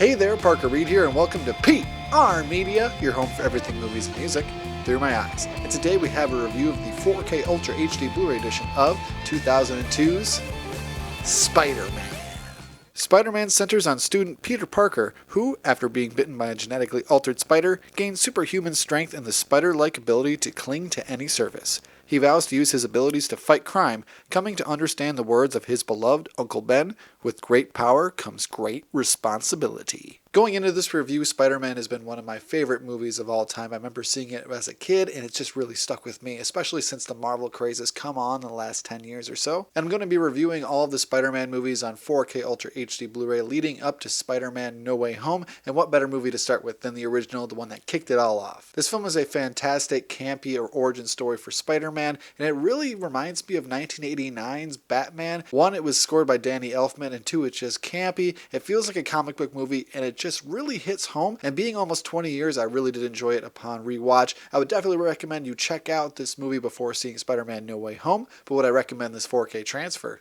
Hey there, Parker Reed here, and welcome to PR Media, your home for everything movies and music through my eyes. And today we have a review of the 4K Ultra HD Blu-ray edition of 2002's Spider-Man. Spider-Man centers on student Peter Parker, who, after being bitten by a genetically altered spider, gains superhuman strength and the spider-like ability to cling to any surface. He vows to use his abilities to fight crime, coming to understand the words of his beloved Uncle Ben, "With great power comes great responsibility." Going into this review, Spider-Man has been one of my favorite movies of all time. I remember seeing it as a kid, and it just really stuck with me, especially since the Marvel craze has come on in the last 10 years or so. And I'm going to be reviewing all of the Spider-Man movies on 4K Ultra HD Blu-ray leading up to Spider-Man No Way Home, and what better movie to start with than the original, the one that kicked it all off. This film is a fantastic, campy origin story for Spider-Man, and it really reminds me of 1989's Batman. One, it was scored by Danny Elfman, and two, it's just campy. It feels like a comic book movie, and it just really hits home, and being almost 20 years, I really did enjoy it upon rewatch. I would definitely recommend you check out this movie before seeing Spider-Man No Way Home, but would I recommend this 4K transfer?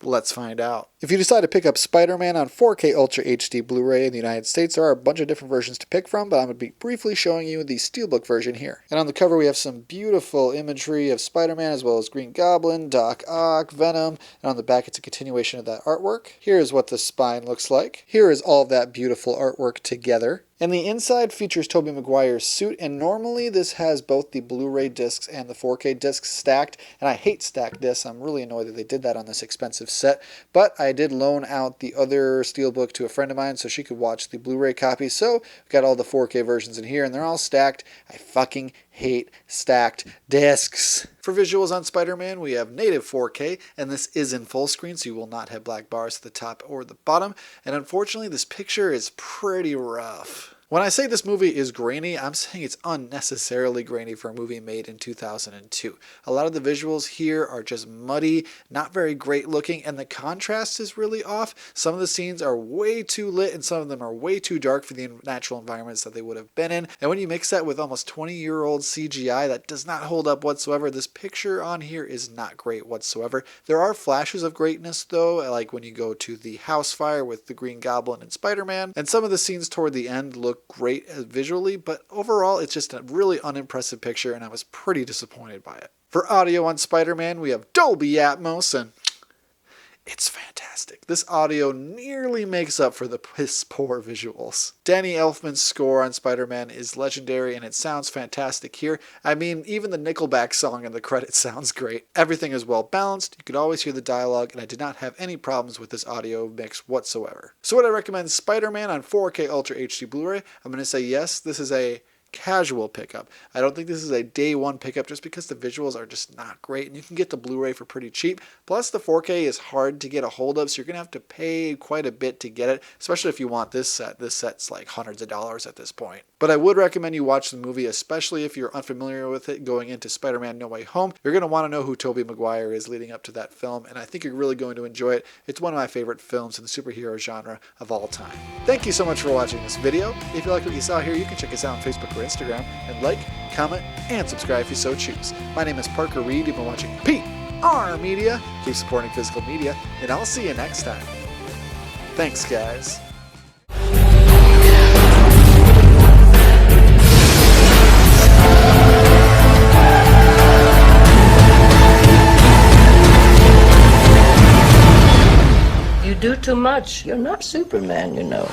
Let's find out. If you decide to pick up Spider-Man on 4K Ultra HD Blu-ray in the United States, there are a bunch of different versions to pick from, but I'm going to be briefly showing you the Steelbook version here. And on the cover we have some beautiful imagery of Spider-Man as well as Green Goblin, Doc Ock, Venom, and on the back it's a continuation of that artwork. Here is what the spine looks like. Here is all of that beautiful artwork together. And the inside features Tobey Maguire's suit, and normally this has both the Blu-ray discs and the 4K discs stacked, and I hate stacked discs. I'm really annoyed that they did that on this expensive set, but I did loan out the other Steelbook to a friend of mine so she could watch the Blu-ray copy, so we've got all the 4K versions in here, and they're all stacked. I fucking hate stacked discs. For visuals on Spider-Man, we have native 4K, and this is in full screen, so you will not have black bars at the top or the bottom, and unfortunately this picture is pretty rough. When I say this movie is grainy, I'm saying it's unnecessarily grainy for a movie made in 2002. A lot of the visuals here are just muddy, not very great looking, and the contrast is really off. Some of the scenes are way too lit, and some of them are way too dark for the natural environments that they would have been in. And when you mix that with almost 20-year-old CGI, that does not hold up whatsoever. This picture on here is not great whatsoever. There are flashes of greatness, though, like when you go to the house fire with the Green Goblin and Spider-Man, and some of the scenes toward the end look great visually, but overall it's just a really unimpressive picture, and I was pretty disappointed by it. For audio on Spider-Man, we have Dolby Atmos, and it's fantastic. This audio nearly makes up for the piss poor visuals. Danny Elfman's score on Spider-Man is legendary, and it sounds fantastic here. I mean, even the Nickelback song in the credits sounds great. Everything is well balanced, you could always hear the dialogue, and I did not have any problems with this audio mix whatsoever. So would I recommend Spider-Man on 4K Ultra HD Blu-ray? I'm going to say yes, this is a casual pickup. I don't think this is a day one pickup just because the visuals are just not great, and you can get the Blu-ray for pretty cheap. Plus the 4K is hard to get a hold of, so you're going to have to pay quite a bit to get it, especially if you want this set. This set's like hundreds of dollars at this point. But I would recommend you watch the movie, especially if you're unfamiliar with it going into Spider-Man No Way Home. You're going to want to know who Tobey Maguire is leading up to that film, and I think you're really going to enjoy it. It's one of my favorite films in the superhero genre of all time. Thank you so much for watching this video. If you like what you saw here, you can check us out on Facebook or Instagram, and like, comment, and subscribe if you so choose. My name is Parker Reed. You've been watching PR Media. Keep supporting physical media, and I'll see you next time. Thanks, guys. You do too much. You're not Superman, you know.